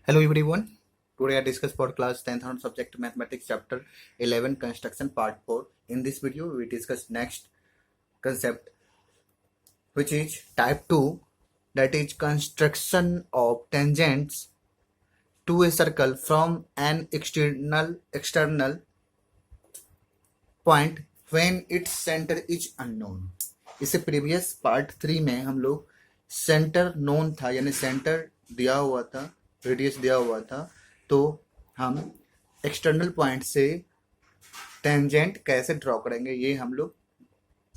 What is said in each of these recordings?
Hello everyone. Today I discuss for class 10th on subject mathematics chapter 11 construction part 4. In this video we discuss next concept which is type 2, that is construction of tangents to a circle from an external point when its center is unknown. इससे previous part 3 में हम लोग centre known था यानी centre दिया हुआ था, radius दिया हुआ था, तो हम एक्सटर्नल पॉइंट से टेंजेंट कैसे ड्रॉ करेंगे ये हम लोग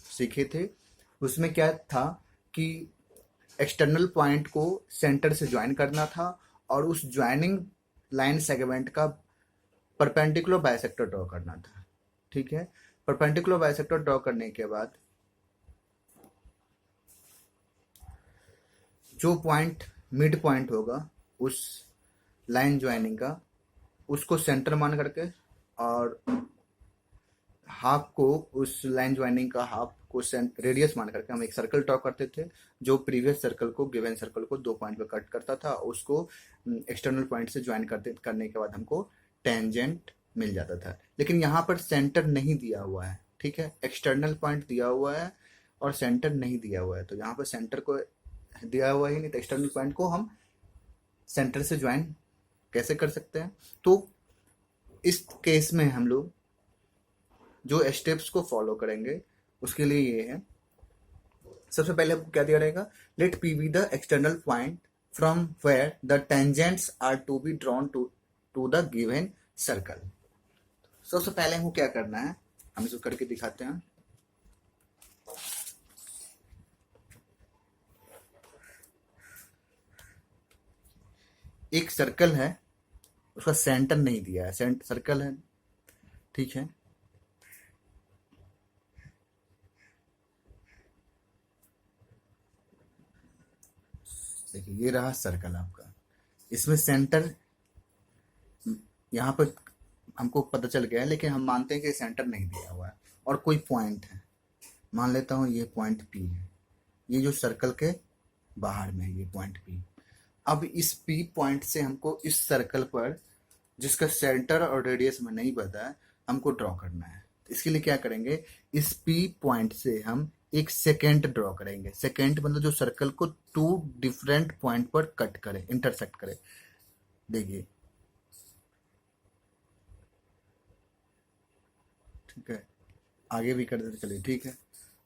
सीखे थे। उसमें क्या था कि एक्सटर्नल पॉइंट को सेंटर से ज्वाइन करना था और उस ज्वाइनिंग लाइन सेगमेंट का परपेंडिकुलर बाइसेक्टर ड्रॉ करना था। ठीक है, परपेंडिकुलर बाइसेक्टर ड्रॉ करने के बाद जो पॉइंट मिड पॉइंट होगा उस लाइन ज्वाइनिंग का, उसको सेंटर मान करके और हाफ को, उस लाइन ज्वाइनिंग का हाफ को रेडियस मान करके हम एक सर्कल ड्रॉ करते थे जो प्रीवियस सर्कल को, गिवन सर्कल को 2 पॉइंट पे कट करता था। उसको एक्सटर्नल पॉइंट से ज्वाइन करने के बाद हमको टेंजेंट मिल जाता था। लेकिन यहाँ पर सेंटर नहीं दिया हुआ है। ठीक है, एक्सटर्नल पॉइंट दिया हुआ है और सेंटर नहीं दिया हुआ है, तो यहाँ पर सेंटर को दिया हुआ ही नहीं, तो एक्सटर्नल पॉइंट को हम सेंटर से ज्वाइन कैसे कर सकते हैं। तो इस केस में हम लोग जो स्टेप्स को फॉलो करेंगे उसके लिए ये है। सबसे पहले क्या दिया रहेगा, let P B the external point from where the tangents are to be drawn to the given circle. सबसे पहले हमको क्या करना है, हम इसको करके दिखाते हैं। एक सर्कल है, उसका सेंटर नहीं दिया है, सर्कल है, ठीक है। देखिए ये रहा सर्कल आपका, इसमें सेंटर यहाँ पर हमको पता चल गया है, लेकिन हम मानते हैं कि सेंटर नहीं दिया हुआ है और कोई पॉइंट है, मान लेता हूँ ये पॉइंट पी है, ये जो सर्कल के बाहर में है ये पॉइंट पी। अब इस पी पॉइंट से हमको इस सर्कल पर जिसका सेंटर और रेडियस में नहीं पता है हमको ड्रॉ करना है। इसके लिए क्या करेंगे, इस पी पॉइंट से हम एक सेकेंड ड्रॉ करेंगे। सेकेंड मतलब जो सर्कल को 2 डिफरेंट पॉइंट पर कट करे, इंटरसेक्ट करे। देखिए ठीक है, आगे भी कर देते चलिए, ठीक है।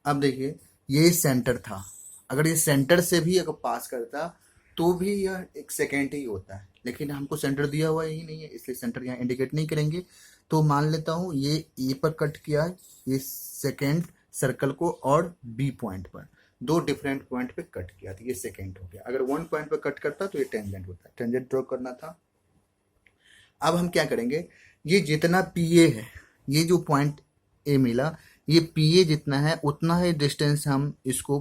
अब देखिए ये सेंटर था, अगर ये सेंटर से भी अगर पास करता तो भी यह एक सेकेंड ही होता है, लेकिन हमको सेंटर दिया हुआ ही नहीं है, इसलिए सेंटर यहाँ इंडिकेट नहीं करेंगे। तो मान लेता हूँ ये ए पर कट किया है, ये सेकेंड सर्कल को, और बी पॉइंट पर 2 डिफरेंट पॉइंट पे कट किया, तो ये सेकेंड हो गया। अगर 1 पॉइंट पे कट करता तो ये टेंजेंट होता है, टेंजेंट ड्रॉ करना था। अब हम क्या करेंगे, ये जितना पी ए है, ये जो पॉइंट ए मिला, ये पी ए जितना है उतना ही डिस्टेंस हम इसको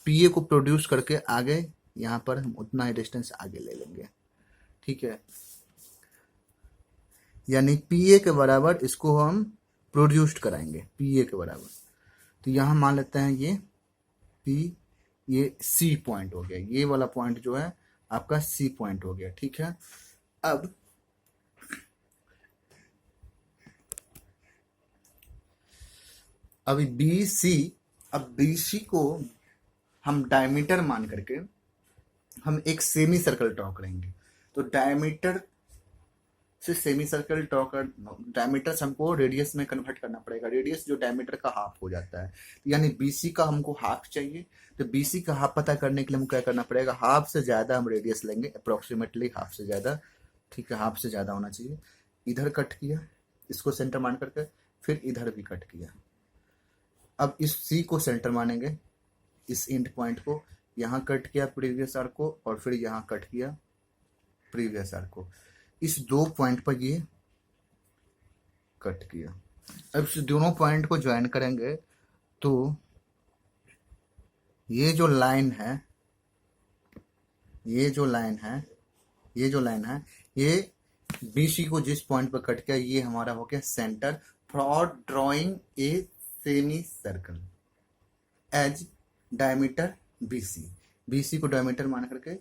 पी ए को प्रोड्यूस करके आगे यहाँ पर हम उतना ही डिस्टेंस आगे ले लेंगे। ठीक है, यानी पी ए के बराबर इसको हम प्रोड्यूस्ड कराएंगे, पी ए के बराबर। तो यहाँ मान लेते हैं ये पी, ये सी पॉइंट हो गया, ये वाला पॉइंट जो है आपका सी पॉइंट हो गया। ठीक है, अब अभी बी सी, अब बी सी को हम डायमीटर मान करके हम एक सेमी सर्कल ड्रॉ करेंगे। तो डायमीटर से सेमी सर्कल ड्रॉ कर, डायमीटर से हमको रेडियस में कन्वर्ट करना पड़ेगा, रेडियस जो डायमीटर का हाफ हो जाता है, यानी बीसी का हमको हाफ चाहिए। तो बीसी का हाफ पता करने के लिए हमको क्या करना पड़ेगा, हाफ से ज़्यादा हम रेडियस लेंगे, अप्रोक्सीमेटली हाफ से ज़्यादा। ठीक है, हाफ से ज़्यादा होना चाहिए। इधर कट किया, इसको सेंटर मान करके, फिर इधर भी कट किया। अब इस सी को सेंटर मानेंगे, इस एंड पॉइंट को, यहाँ कट किया प्रीवियस आर्क को, और फिर यहाँ कट किया प्रीवियस आर्क को। इस 2 पॉइंट पर ये कट किया। अब इस दोनों पॉइंट को ज्वाइन करेंगे तो ये जो लाइन है, ये जो लाइन है, ये बीसी को जिस पॉइंट पर कट किया, ये हमारा हो गया centre for drawing a semi circle as diameter BC. BC को डायमीटर मान करके,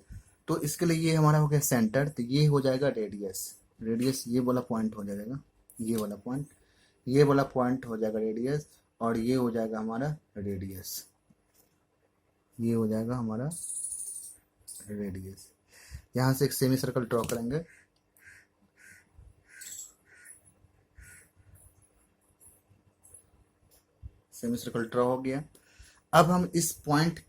तो इसके लिए ये हमारा हो गया सेंटर, तो ये हो जाएगा रेडियस। रेडियस ये वाला पॉइंट हो जाएगा, ये वाला पॉइंट, ये वाला पॉइंट हो जाएगा रेडियस, और ये हो जाएगा हमारा रेडियस, ये हो जाएगा हमारा रेडियस। यहाँ से एक सेमी सर्कल ड्रॉ करेंगे, सेमी सर्कल ड्रॉ हो गया। अब हम इस पॉइंट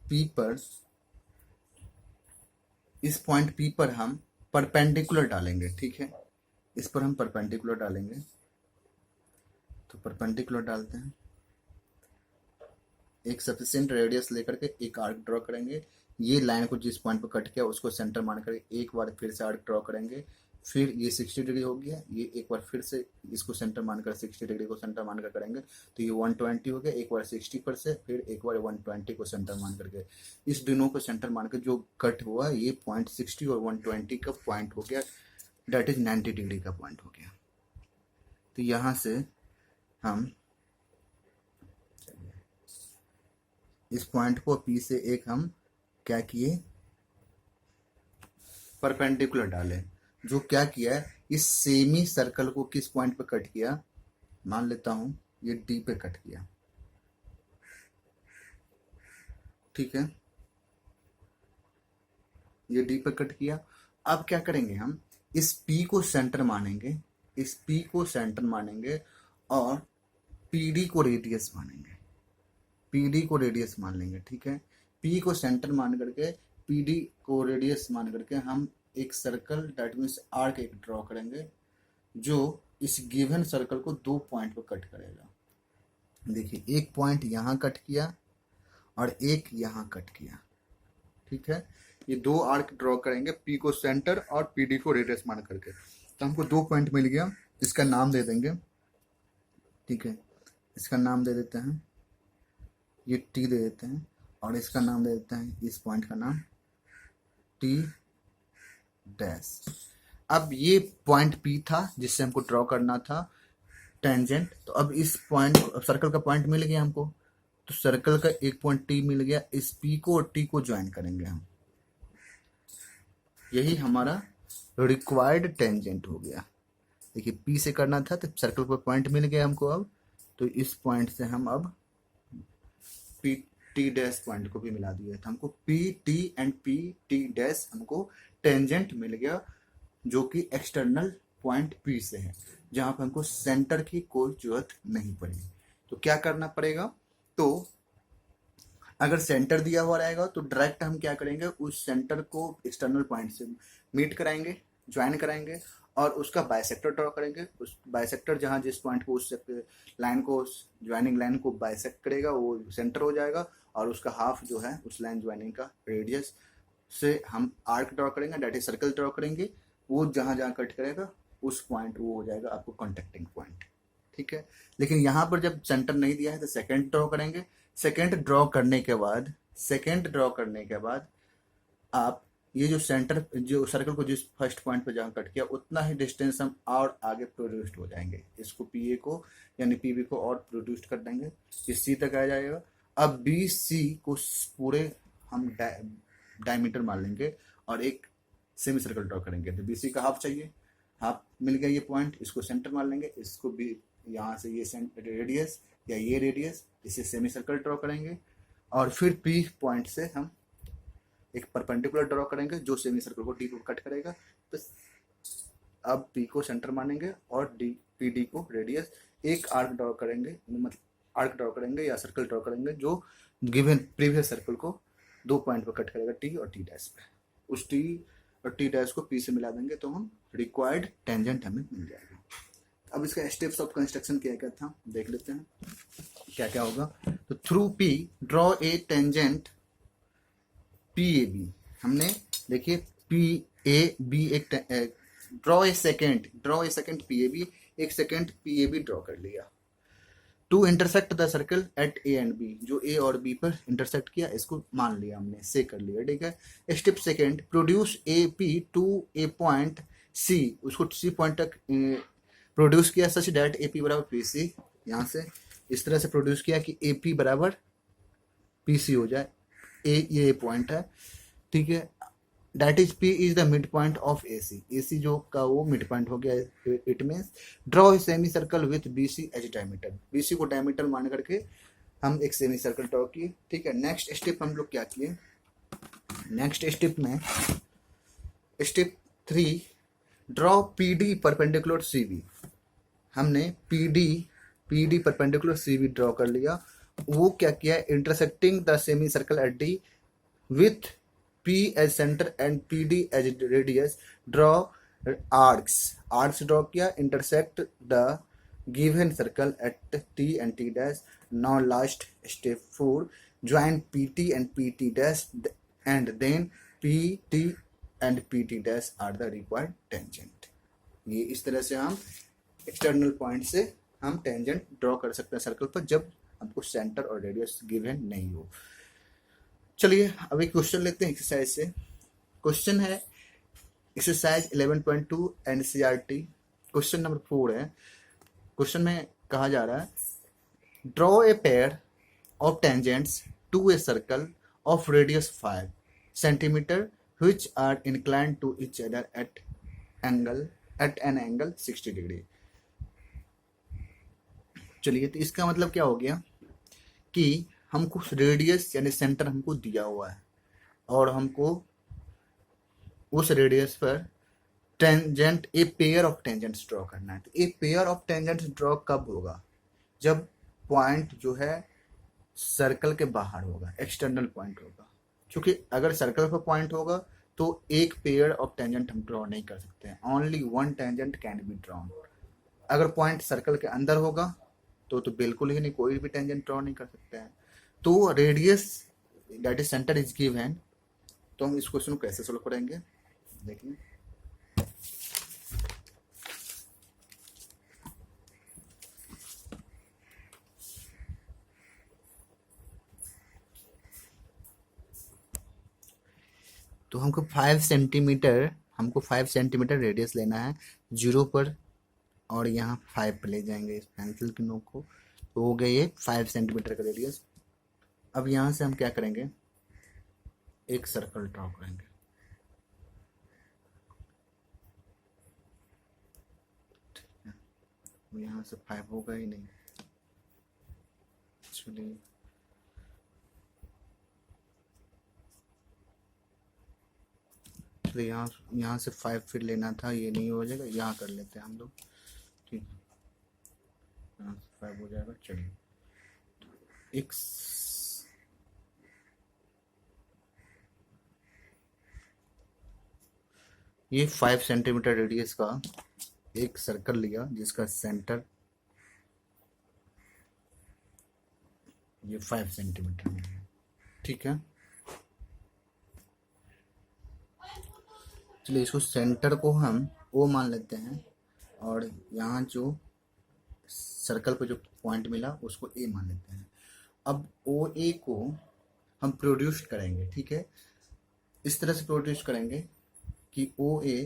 P पर हम परपेंडिकुलर डालेंगे, ठीक है, इस पर हम परपेंडिकुलर डालेंगे। तो परपेंडिकुलर डालते हैं, एक सफिशिएंट रेडियस लेकर के एक आर्क ड्रॉ करेंगे। ये लाइन को जिस पॉइंट पर कट किया उसको सेंटर मान कर एक बार फिर से आर्क ड्रॉ करेंगे। फिर ये 60 डिग्री हो गया, ये एक बार फिर से इसको सेंटर मानकर 60 डिग्री को सेंटर मानकर करेंगे तो ये 120 हो गया। एक बार 60 पर से फिर एक बार 120 को सेंटर मान करके, इस दोनों को सेंटर मान कर जो कट हुआ ये पॉइंट 60 और 120 का पॉइंट हो गया, डेट इज 90 डिग्री का पॉइंट हो गया। तो यहाँ से हम इस पॉइंट को P से एक हम क्या किए, परपेंडिकुलर डाले। जो क्या किया है, इस सेमी सर्कल को किस पॉइंट पे कट किया, मान लेता हूं ये D पे कट किया, ठीक है, ये D पे कट किया। अब क्या करेंगे, हम इस P को सेंटर मानेंगे, इस P को सेंटर मानेंगे और PD को रेडियस मानेंगे, PD को रेडियस मान लेंगे, ठीक है। P को सेंटर मान करके PD को रेडियस मान करके हम एक सर्कल डेट मीन्स आर्क एक ड्रॉ करेंगे जो इस गिवन सर्कल को 2 पॉइंट पर कट करेगा। देखिए एक पॉइंट यहाँ कट किया और एक यहाँ कट किया, ठीक है। ये 2 आर्क ड्रॉ करेंगे, P को सेंटर और PD को रेडियस मान करके। तो हमको 2 पॉइंट मिल गया, इसका नाम दे देंगे, ठीक है, इसका नाम दे देते हैं, ये T दे देते हैं, और इसका नाम दे देते हैं, इस पॉइंट का नाम T डैश। अब ये पॉइंट P था जिससे हमको ड्रॉ करना था टेंजेंट। तो अब इस पॉइंट सर्कल का पॉइंट मिल गया हमको, तो सर्कल का एक पॉइंट T मिल गया, इस P को और T को ज्वाइन करेंगे हम, यही हमारा रिक्वायर्ड टेंजेंट हो गया। देखिए P से करना था तो सर्कल पर पॉइंट मिल गया हमको, अब तो इस पॉइंट से हम अब P T डैश पॉइंट को भी मिला दिया था, हमको P T and P T dash हमको टेंजेंट मिल गया जो कि एक्सटर्नल पॉइंट P से है, जहां पर हमको सेंटर की कोई जरूरत नहीं पड़ेगी। तो क्या करना पड़ेगा, तो अगर सेंटर दिया हुआ रहेगा तो डायरेक्ट हम क्या करेंगे, उस सेंटर को एक्सटर्नल पॉइंट से मीट कराएंगे, ज्वाइन कराएंगे और उसका बाइसेक्टर ड्रॉ करेंगे। उस बाइसेक्टर जहां जिस पॉइंट को उस लाइन को, ज्वाइनिंग लाइन को बाइसेक्ट करेगा वो सेंटर हो जाएगा, और उसका हाफ जो है उस लाइन ज्वाइनिंग का रेडियस से हम आर्क ड्रॉ करेंगे, डेट इज सर्कल ड्रॉ करेंगे, वो जहां जहां कट करेगा उस पॉइंट वो हो जाएगा आपको कॉन्टेक्टिंग पॉइंट, ठीक है। लेकिन यहाँ पर जब सेंटर नहीं दिया है तो सेकेंड ड्रॉ करेंगे। सेकेंड ड्रॉ करने के बाद आप ये जो सेंटर जो सर्कल को जिस फर्स्ट पॉइंट पर जहाँ कट किया उतना ही डिस्टेंस हम और आगे प्रोड्यूस्ड हो जाएंगे, इसको PA को यानी PB को और प्रोड्यूस्ड कर देंगे, ये C तक आ जाएगा। अब BC को पूरे हम डायमीटर मान लेंगे और एक सेमी सर्कल ड्रॉ करेंगे। तो BC का हाफ चाहिए, हाफ मिल गया ये पॉइंट, इसको सेंटर मान लेंगे, इसको भी यहाँ से ये रेडियस या ये रेडियस, इसे सेमी सर्कल ड्रॉ करेंगे और फिर P पॉइंट से हम एक परपेंडिकुलर ड्रॉ करेंगे जो सेमी सर्कल को D को कट करेगा। तो अब P को सेंटर मानेंगे और PD को रेडियस, एक आर्क ड्रॉ करेंगे, मतलब आर्क ड्रॉ करेंगे या सर्कल ड्रॉ करेंगे जो गिवन प्रीवियस सर्कल को 2 पॉइंट पर कट करेगा, T और T डैश पे। उस T और T डैश को P से मिला देंगे तो हम रिक्वायर्ड टेंजेंट हमें मिल जाएगा। अब इसका स्टेप्स ऑफ कंस्ट्रक्शन क्या क्या था देख लेते हैं, क्या क्या होगा। तो through P draw a tangent PAB, हमने देखिए PAB एक ड्रॉ ए सेकेंड PAB, एक सेकेंड PAB ड्रॉ कर लिया। To intersect the circle at A and B, जो A और B पर इंटरसेक्ट किया इसको मान लिया हमने, से कर लिया, ठीक है। Step second produce AP to a point C, उसको C पॉइंट तक प्रोड्यूस किया सच डेट AP बराबर PC, यहाँ से इस तरह से प्रोड्यूस किया कि AP बराबर PC हो जाए, ये पॉइंट है, ठीक है। That is P is the mid point of AC जो का वो मिड पॉइंट हो गया. It means draw a semi circle with BC as diameter. BC को डायमीटर मान करके हम एक सेमी सर्कल ड्रॉ किए. ठीक है. नेक्स्ट स्टेप हम लोग क्या किए, नेक्स्ट स्टेप में step 3 draw PD perpendicular CV. हमने PD परपेंडिकुलर CV ड्रॉ कर लिया. वो क्या किया, intersecting the semi circle eight D with P as center and PD as radius draw arcs draw किया intersect the given circle at T and T dash. Now last step 4 join PT and PT dash and then PT and PT dash are the required tangent. ये इस तरह से हम external point से हम tangent draw कर सकते हैं सर्कल पर जब हमको सेंटर और रेडियस गिवन नहीं हो. चलिए अभी क्वेश्चन लेते हैं एक्सरसाइज से. क्वेश्चन है एक्सरसाइज 11.2 NCERT. क्वेश्चन नंबर 4 है. क्वेश्चन में कहा जा रहा है draw a pair of tangents to a circle of radius 5 centimetre which are inclined to each other at an angle 60 degree. चलिए तो इसका मतलब क्या हो गया कि हमको रेडियस यानी सेंटर हमको दिया हुआ है और हमको उस रेडियस पर tangent A pair of tangents draw करना है. तो ए पेयर ऑफ टेंजेंट्स ड्रॉ कब होगा, जब पॉइंट जो है सर्कल के बाहर होगा, एक्सटर्नल पॉइंट होगा. क्योंकि अगर सर्कल पर पॉइंट होगा तो एक पेयर ऑफ टेंजेंट हम ड्रॉ नहीं कर सकते हैं. Only one tangent can be drawn. अगर पॉइंट सर्कल के अंदर होगा तो बिल्कुल ही नहीं, कोई भी टेंजेंट ड्रॉ नहीं कर सकते हैं. तो radius that is centre is given. तो हम इस क्वेश्चन को कैसे सोल्व करेंगे देखिए. तो हमको 5 सेंटीमीटर रेडियस लेना है 0 पर और यहाँ 5 पे ले जाएंगे इस पेंसिल की नोक को. तो हो गया ये 5 सेंटीमीटर का रेडियस. अब यहाँ से हम क्या करेंगे, एक सर्कल ड्रॉ करेंगे. यहाँ से 5 होगा ही नहीं. चलिए यहाँ से 5 फिर लेना था, ये नहीं हो जाएगा, यहाँ कर लेते हैं हम लोग. ठीक है, यहाँ से 5 हो जाएगा. चलिए ये 5 सेंटीमीटर रेडियस का एक सर्कल लिया जिसका सेंटर ये 5 सेंटीमीटर में है. ठीक है. चलिए इसको सेंटर को हम O मान लेते हैं और यहाँ जो सर्कल पर जो पॉइंट मिला उसको A मान लेते हैं. अब OA को हम प्रोड्यूस करेंगे. ठीक है, इस तरह से प्रोड्यूस करेंगे कि OA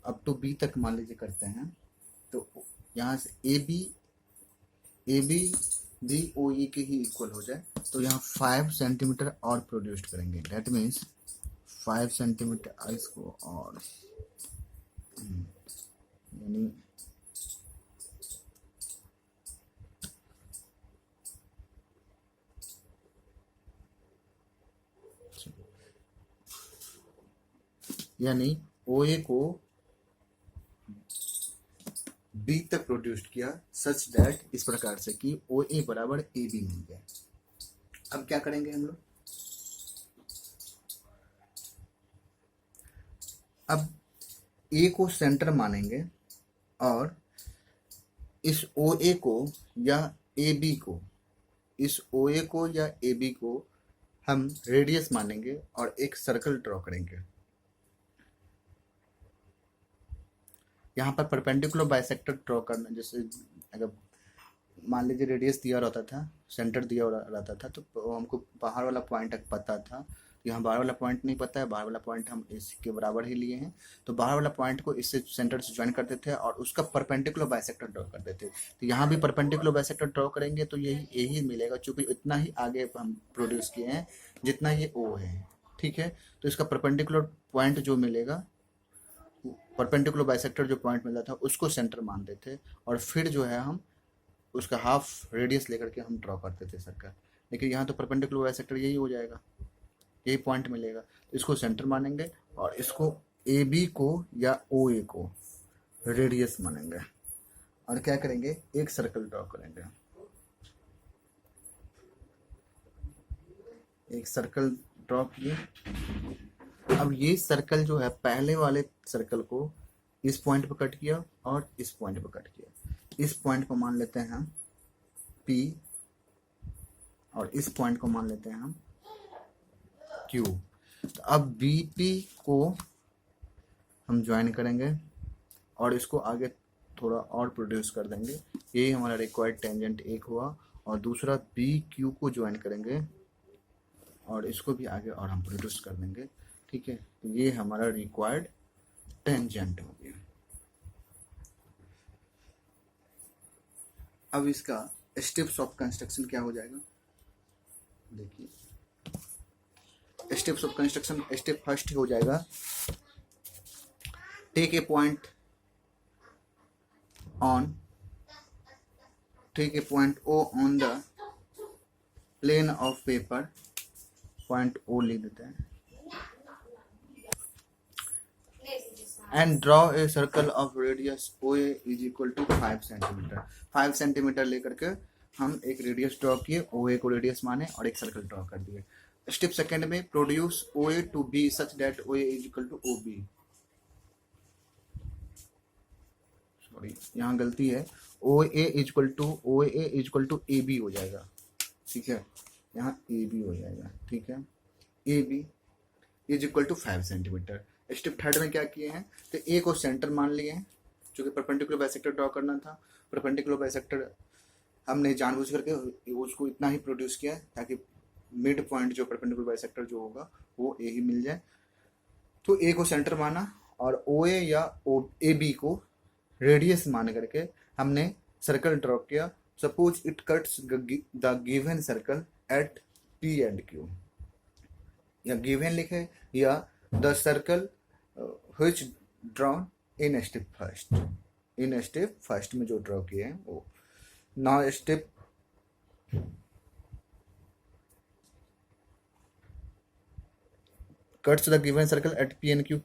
अप टू B तक मान लीजिए करते हैं. तो यहाँ से AB भी OE के ही इक्वल हो जाए. तो यहाँ 5 सेंटीमीटर और प्रोड्यूस करेंगे. दैट मीन्स 5 सेंटीमीटर इसको और यानी OA को B तक प्रोड्यूस किया सच दैट इस प्रकार से कि OA बराबर AB मिल जाए. अब क्या करेंगे हम लोग, अब A को सेंटर मानेंगे और इस OA को या AB को, इस OA को या AB को हम रेडियस मानेंगे और एक सर्कल ड्रॉ करेंगे. यहाँ पर परपेंडिकुलर बाइसेक्टर ड्रॉ करना, जैसे अगर मान लीजिए रेडियस दिया रहता था, सेंटर दिया रहता था, तो हमको बाहर वाला पॉइंट तक पता था. यहाँ बाहर वाला पॉइंट नहीं पता है, बाहर वाला पॉइंट हम इसके बराबर ही लिए हैं. तो बाहर वाला पॉइंट को इससे सेंटर से ज्वाइन करते थे और उसका परपेंडिकुलर बाइसेक्टर ड्रॉ करते थे. तो यहाँ भी परपेंडिकुलर बाइसेक्टर ड्रॉ करेंगे तो यही मिलेगा, चूंकि इतना ही आगे हम प्रोड्यूस किए हैं जितना ये O है. ठीक है। तो इसका परपेंडिकुलर पॉइंट जो मिलेगा, परपेंडिकुलर बाइसेक्टर जो पॉइंट मिला था उसको सेंटर मान लेते और फिर जो है हम उसका हाफ रेडियस लेकर के हम ड्रॉ करते थे सर्कल। लेकिन यहाँ तो परपेंडिकुलर बाइसेक्टर यही हो जाएगा, यही पॉइंट मिलेगा, तो इसको सेंटर मानेंगे और इसको ए बी को या ओ ए को रेडियस मानेंगे और क्या करेंगे, एक सर्कल ड्रॉ करेंगे। एक सर्कल ड्रॉ किए। अब ये सर्कल जो है पहले वाले सर्कल को इस पॉइंट पर कट किया और इस पॉइंट पर कट किया। इस पॉइंट को मान लेते हैं हम P और इस पॉइंट को मान लेते हैं हम Q। तो अब BP को हम ज्वाइन करेंगे और इसको आगे थोड़ा और प्रोड्यूस कर देंगे। यही हमारा रिक्वायर्ड टेंजेंट एक हुआ। और दूसरा BQ को ज्वाइन करेंगे और इसको भी आगे और हम प्रोड्यूस कर देंगे। ठीक है, तो ये हमारा रिक्वायर्ड टेंजेंट हो गया। अब इसका स्टेप्स ऑफ कंस्ट्रक्शन क्या हो जाएगा, देखिए steps of construction. Step first हो जाएगा, take a point O on the plane of paper, point O लिख देते हैं, and draw a circle of radius OA is equal to 5 centimetre. 5 centimetre लेकर के हम एक रेडियस ड्रॉ किए, OA को रेडियस माने और एक सर्कल ड्रॉ कर दिए। स्टेप सेकंड में, produce OA to be such that OA is equal to OB। Sorry, यहाँ गलती है, OA is equal to AB हो जाएगा। ठीक है, यहाँ AB हो जाएगा। ठीक है, AB is equal to 5 centimetre. Step third में क्या किए हैं, तो ए को सेंटर मान लिए हैं, जो कि परपेंडिकुलर बाइसेक्टर ड्रॉ करना था। परपेंडिकुलर बाइसेक्टर हमने जानबूझ करके उसको इतना ही प्रोड्यूस किया ताकि मिड पॉइंट जो परपेंडिकुलर बाइसेक्टर जो होगा वो ए ही मिल जाए। तो ए को सेंटर माना और ओ ए या ए बी को रेडियस मान करके हमने सर्कल ड्रॉ किया। Suppose it cuts the given circle at P and Q, या गिवन लिखे या the circle which drawn in step first में जो ड्रॉ किए हैं वो। Now step cuts the given circle at P and Q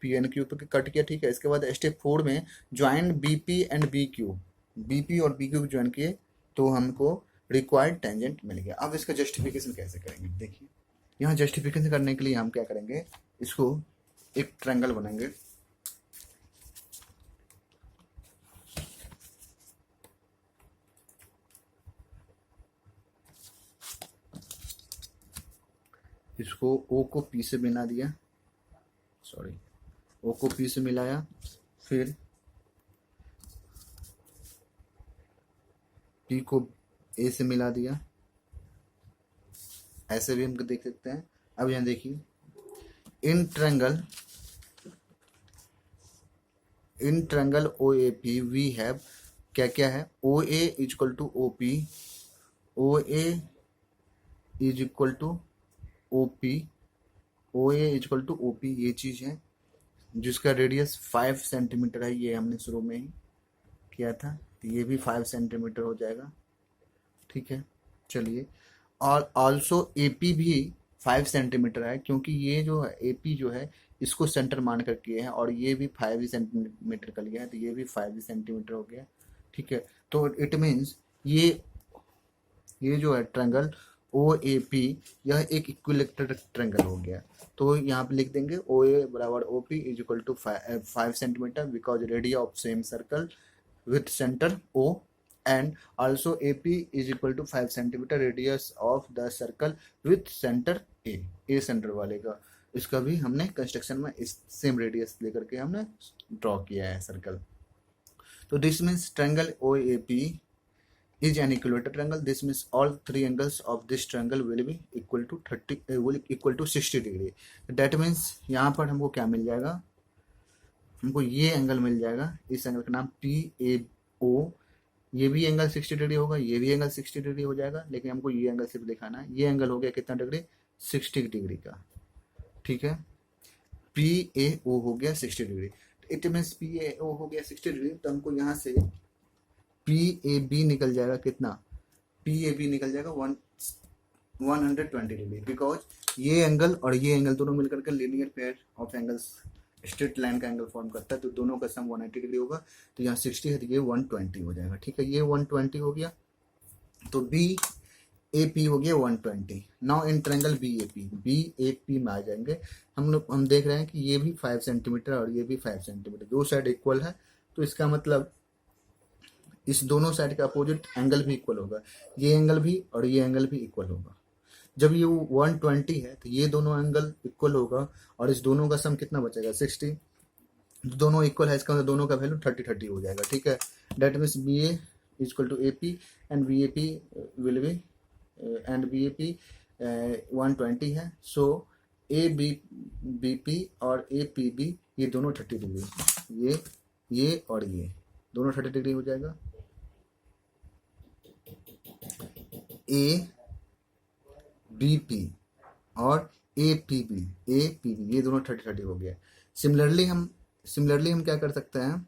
पे कट किया। ठीक है, इसके बाद स्टेप 4 में join BP and BQ, BP और BQ को ज्वाइन किए तो हमको रिक्वायर्ड टेंजेंट मिल गया। अब इसका जस्टिफिकेशन कैसे करेंगे, देखिए यहाँ जस्टिफिकेशन करने के लिए हम क्या करेंगे, इसको एक ट्रायंगल बनाएंगे। इसको O को P से मिला दिया, सॉरी O को P से मिलाया, फिर P को A से मिला दिया, ऐसे भी हम देख सकते हैं। अब यहाँ देखिए, in triangle OAP we have क्या क्या है, OA is equal to OP, OA is equal to OP, OA is equal to OP, ये चीज़ है जिसका रेडियस 5 सेंटीमीटर है। ये हमने शुरू में ही किया था, तो ये भी 5 सेंटीमीटर हो जाएगा। ठीक है, चलिए, और ऑल्सो AP भी 5 सेंटीमीटर है, क्योंकि ये जो है AP जो है इसको सेंटर मान कर किए हैं और ये भी 5 सेंटीमीटर का लिया है, तो ये भी 5 सेंटीमीटर हो गया। ठीक है, तो इट मीन्स ये जो है ट्रायंगल OAP यह एक इक्विलेटरल ट्रायंगल हो गया। तो यहाँ पे लिख देंगे OA बराबर OP is equal to 5 centimetre because radius of same circle with centre O, and also AP is equal to 5 centimetre radius of the circle with centre A centre वाले का। इसका भी हमने कंस्ट्रक्शन में इस सेम रेडियस लेकर के हमने ड्रॉ किया है सर्कल। तो this means triangle OAP is an equilateral triangle. This means all three angles of this triangle will be equal to 60 degree. That means यहाँ पर हमको क्या मिल जाएगा, हमको ये एंगल मिल जाएगा, इस एंगल का नाम PAO। ये भी एंगल 60 डिग्री होगा, ये भी एंगल 60 डिग्री हो जाएगा, लेकिन हमको ये एंगल सिर्फ दिखाना है। ये एंगल हो गया कितना डिग्री, 60 डिग्री का। ठीक है। पी ए ओ हो गया 60 degree, it means P A O हो गया 60 डिग्री, तो हमको यहाँ से पी ए बी निकल जाएगा कितना, पी ए बी निकल जाएगा 120 डिग्री, बिकॉज ये एंगल और ये एंगल दोनों मिलकर के linear pair of angles straight line का एंगल फॉर्म करता है, तो दोनों का सम 180 डिग्री होगा। तो यहाँ 60 है तो ये 120 हो जाएगा। ठीक है, ये 120 हो गया, तो बी ए पी हो गया 120। Now in triangle B A P में आ जाएंगे हम देख रहे हैं कि ये भी 5 सेंटीमीटर और ये भी 5 सेंटीमीटर, दो साइड इक्वल है, तो इसका मतलब इस दोनों साइड का अपोजिट एंगल भी इक्वल होगा, ये एंगल भी और ये एंगल भी इक्वल होगा। जब ये 120 है तो ये दोनों एंगल इक्वल होगा और इस दोनों का सम कितना बचेगा 60, दोनों इक्वल है, इसका मतलब दोनों का वैल्यू 30 हो जाएगा। ठीक है, that means B A equal to A P and B A P will be and B A P 120 है, so A B B P और ए पी बी ये दोनों 30 डिग्री, ये और ये दोनों 30 डिग्री हो जाएगा। ए बी पी और ए पी बी ये दोनों 30 हो गया। सिमिलरली हम क्या कर सकते हैं,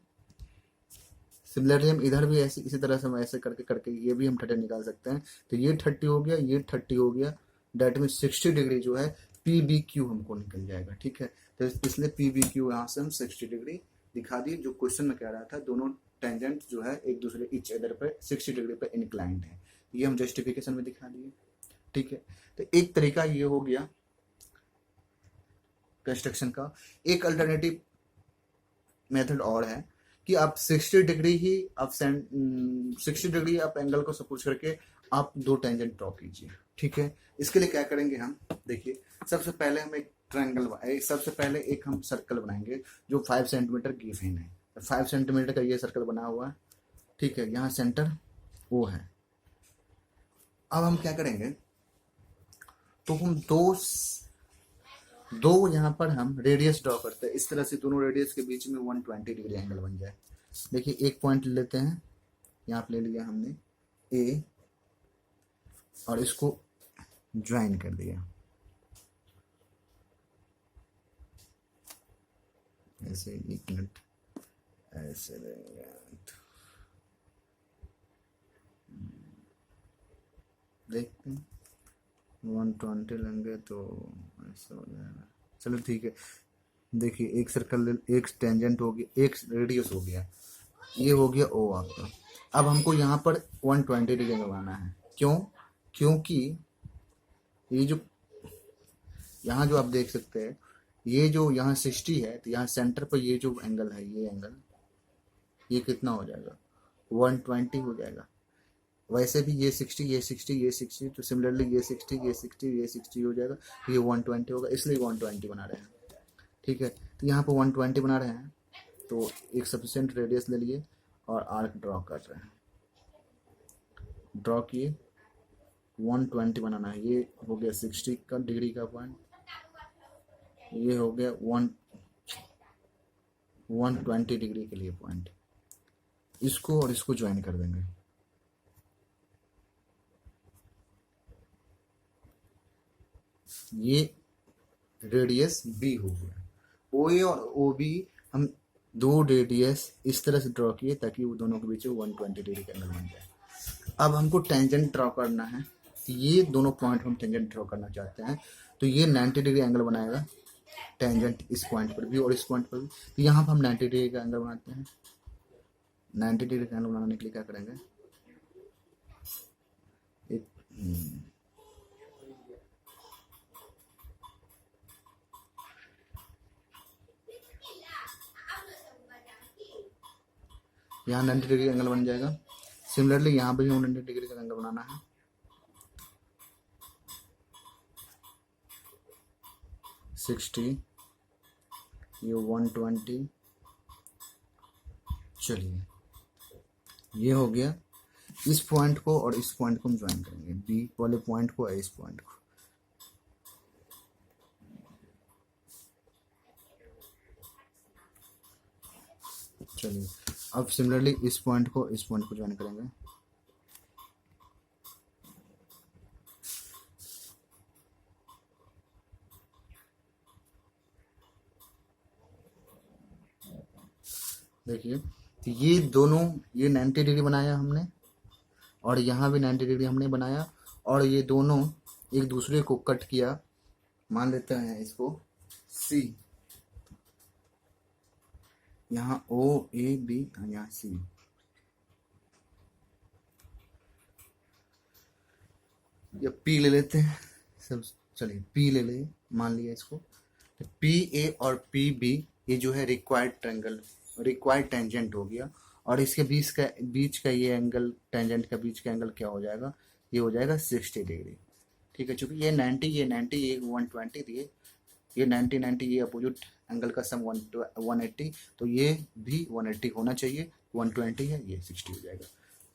सिमिलरली हम इधर भी ऐसे इसी तरह से हम ऐसे करके ये भी हम 30 निकाल सकते हैं। तो ये 30 हो गया, ये 30 हो गया, डेट मीन 60 डिग्री जो है पी बी क्यू हमको निकल जाएगा। ठीक है, तो इसलिए पी बी क्यू यहाँ से हम 60 डिग्री दिखा दिए। जो क्वेश्चन में कह रहा था दोनों टेंजेंट जो है एक दूसरे इच अदर पे 60 डिग्री पे इंक्लाइंड है, ये हम जस्टिफिकेशन में दिखा दिए। ठीक है, तो एक तरीका ये हो गया कंस्ट्रक्शन का। एक अल्टरनेटिव मेथड और है कि आप 60 डिग्री ही आप 60 डिग्री आप एंगल को सपोज करके आप दो टेंजेंट ड्रॉ कीजिए। ठीक है, इसके लिए क्या करेंगे हम, देखिए सबसे पहले हम एक सबसे पहले एक हम सर्कल बनाएंगे जो 5 सेंटीमीटर गिवन है। 5 सेंटीमीटर का ये सर्कल बना हुआ है। ठीक है, यहाँ सेंटर ओ है। अब हम क्या करेंगे, तो हम दो यहाँ पर हम रेडियस ड्रॉ करते हैं, इस तरह से दोनों रेडियस के बीच में 120 डिग्री एंगल बन जाए। देखिए एक पॉइंट लेते हैं, यहाँ पे ले लिया हमने ए और इसको ज्वाइन कर दिया ऐसे, एक मिनट ऐसे देखते हैं 120 लेंगे तो ऐसा हो जाएगा। चलो ठीक है, देखिए एक सर्कल, एक टेंजेंट हो गया, एक रेडियस हो गया, ये हो गया ओ आपका। अब हमको यहाँ पर 120 डिग्री लगाना है, क्योंकि ये जो यहाँ जो आप देख सकते हैं, ये जो यहाँ 60 है, तो यहाँ सेंटर पर ये जो एंगल है, ये एंगल ये कितना हो जाएगा 120 हो जाएगा। वैसे भी ये 60 ये 60 ये 60, तो सिमिलरली ये 60 ये 60 ये 60 हो जाएगा, ये 120 होगा, इसलिए 120 बना रहे हैं। ठीक है, तो यहाँ पर 120 बना रहे हैं, तो एक सफिशिएंट रेडियस ले लिए और आर्क ड्रॉ कर रहे हैं। ड्रॉ किए, 120 बनाना है, ये हो गया 60 का डिग्री का पॉइंट, ये हो गया 120 डिग्री के लिए पॉइंट। इसको और इसको ज्वाइन कर देंगे। ये रेडियस बी हो गया। ओ ए और ओ बी हम दो रेडियस इस तरह से ड्रॉ किए ताकि वो दोनों के बीच में 120 डिग्री का एंगल बन जाए। अब हमको टेंजेंट ड्रॉ करना है, ये दोनों पॉइंट हम टेंजेंट ड्रॉ करना चाहते हैं, तो ये 90 डिग्री एंगल बनाएगा टेंजेंट इस पॉइंट पर भी और इस पॉइंट पर भी। तो यहाँ पर हम 90 डिग्री का एंगल बनाते हैं। 90 डिग्री का एंगल बनाने के लिए क्या करेंगे, एक यहाँ 90 डिग्री एंगल बन जाएगा। सिमिलरली यहाँ पर भी 90 डिग्री का एंगल बनाना है। ये 120, चलिए ये हो गया। इस पॉइंट को और इस पॉइंट को हम ज्वाइन करेंगे, बी वाले पॉइंट को और इस पॉइंट को। चलिए अब सिमिलरली इस पॉइंट को ज्वाइन करेंगे। देखिए, तो ये दोनों, ये 90 डिग्री बनाया हमने और यहाँ भी 90 डिग्री हमने बनाया, और ये दोनों एक दूसरे को कट किया। मान लेते हैं इसको सी, यहाँ ओ ए बी, यहाँ सी। या पी ले लेते हैं सब, चलिए पी ले ले, मान लिया इसको। तो पी ए और पी बी ये जो है रिक्वायर्ड ट्रायंगल, रिक्वायर्ड टेंजेंट हो गया। और इसके बीच का ये एंगल, टेंजेंट का बीच का एंगल क्या हो जाएगा, ये हो जाएगा 60 डिग्री। ठीक है, चूंकि ये 90, ये 90, ये 120 दिए, ये 90 90, ये अपोजिट एंगल का सम 180, तो ये भी 180 होना चाहिए। 120 है, ये 60 हो जाएगा।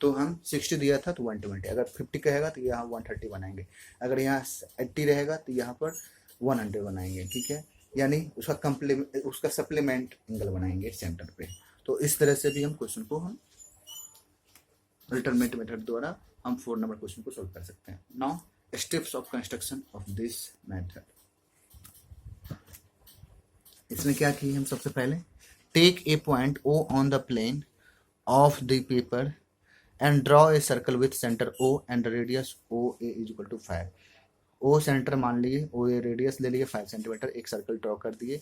तो हम 60 दिया था तो 120, अगर 50 कहेगा तो यहाँ 130 बनाएंगे, अगर यहाँ 80 रहेगा तो यहाँ पर 100 बनाएंगे। ठीक है, यानी उसका सप्लीमेंट एंगल बनाएंगे सेंटर पे। तो इस तरह से भी हम क्वेश्चन को हम अल्टरनेट मेथड द्वारा हम 4 नंबर क्वेश्चन को सोल्व कर सकते हैं। Now steps of construction of this method. इसमें क्या किए हम, सबसे पहले take a point O on the plane of the paper and draw a circle with centre O and radius O A is equal to 5। O centre मान लिए, ओ ए radius ले लिए 5 सेंटीमीटर, एक सर्कल ड्रॉ कर दिए।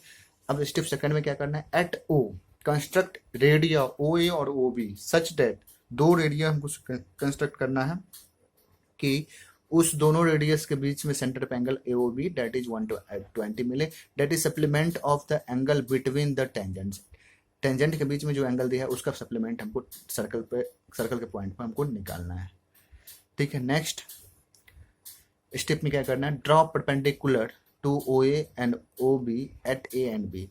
अब स्टेप सेकंड में क्या करना है, एट ओ कंस्ट्रक्ट रेडिया ओ ए और ओ बी सच दैट, दो रेडिया हमको कंस्ट्रक्ट करना है कि उस दोनों रेडियस के बीच में सेंटर पे angle A O B that is 120 मिले, that is supplement of the angle between the tangents. Tangent के बीच में जो एंगल दिया है उसका सप्लीमेंट हमको सर्कल के पॉइंट पर हमको निकालना है। ठीक है, नेक्स्ट स्टेप में क्या करना है, draw perpendicular to O A and O B at A and B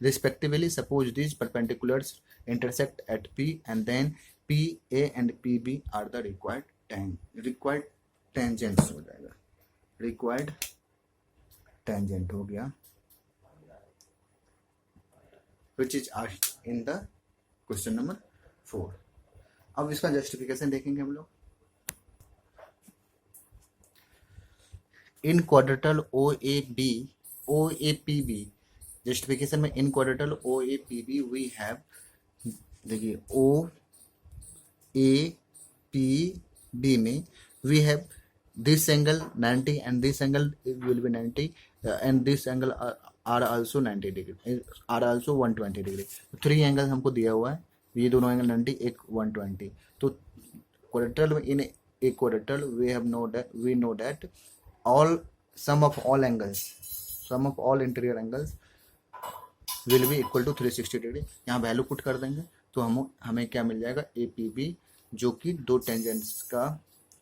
respectively. Suppose these perpendiculars intersect at P and then PA and PB are the required tangents हो जाएगा, required tangent हो गया, which is asked in the question number 4. अब इसका justification देखेंगे हम लोग। In quadrilateral O A P B, justification में in quadrilateral O A P B we have, देखिए ओ ए पी बी में we have this angle 90 and this angle will be 90 and this angle are also 90 degree, are also 120 degree. 3 angle हमको दिया हुआ है, ये दोनों angle 90, एक 120। तो क्वाड्रेटल में, in a quadrilateral we know that all sum of all interior angles will be equal to 360 degree. यहाँ वैल्यू पुट कर देंगे तो हमें क्या मिल जाएगा, ए पी बी, जो कि दो टेंजेंट्स का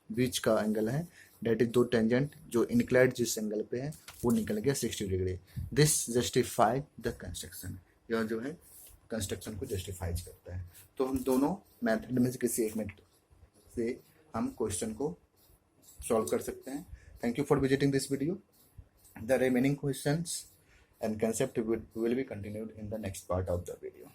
बीच का एंगल है, डेट इज दो टेंजेंट जो इंक्लाइड जिस एंगल पे है वो निकल गया 60 degree. This justify the construction, यह जो है कंस्ट्रक्शन को जस्टिफाइज करता है। तो हम दोनों मेथड में से किसी एक मेथड से हम क्वेश्चन को सॉल्व कर सकते हैं। Thank you for visiting this video. The remaining questions and concept will be continued in the next part of the video.